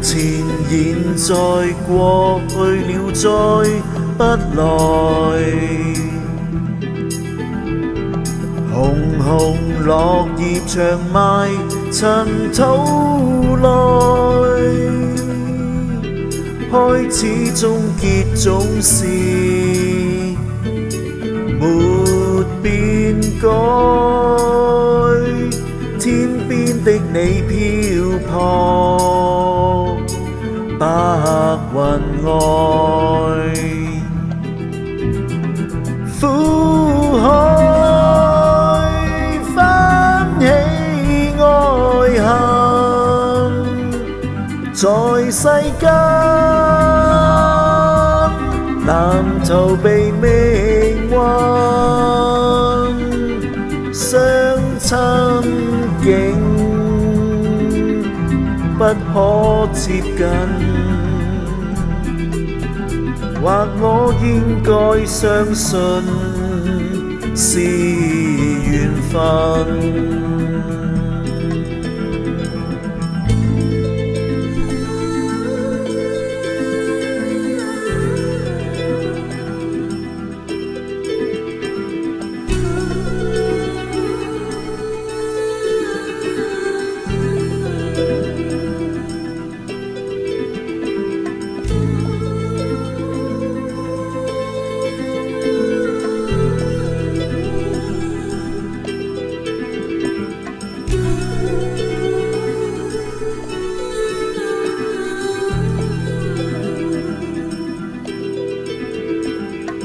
前現在過去了，再不來。紅紅落葉長埋塵土內，開始終結總是沒變改。天邊的你漂泊白雲外，苦海翻起愛恨，在世間難逃避命運，相親竟不可接近，或我應該相信是緣分。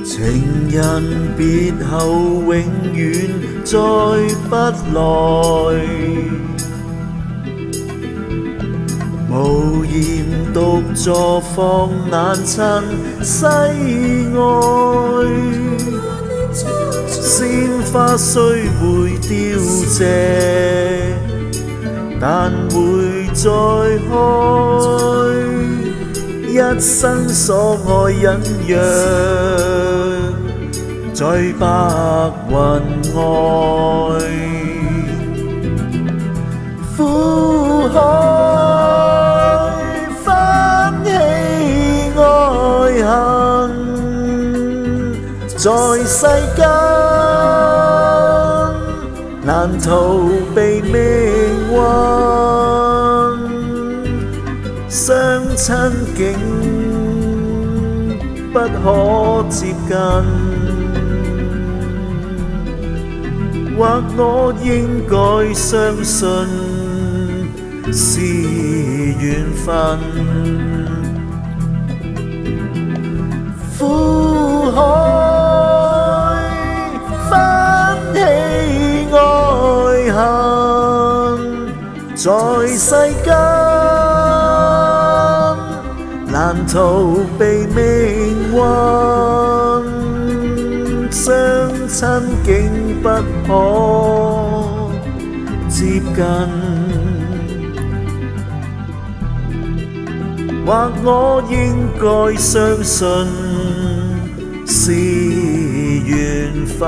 情人別後永遠再不來，無言獨坐放難趁世外，鮮花雖會凋謝，但會再開，一生所愛隱約在白雲外，苦海翻起愛恨，在世間難逃避命運，相親竟不可接近。或我應該相信是緣分，苦海翻起愛恨，在世間難逃避命運，相親竟不可接近，或我應該相信是緣分。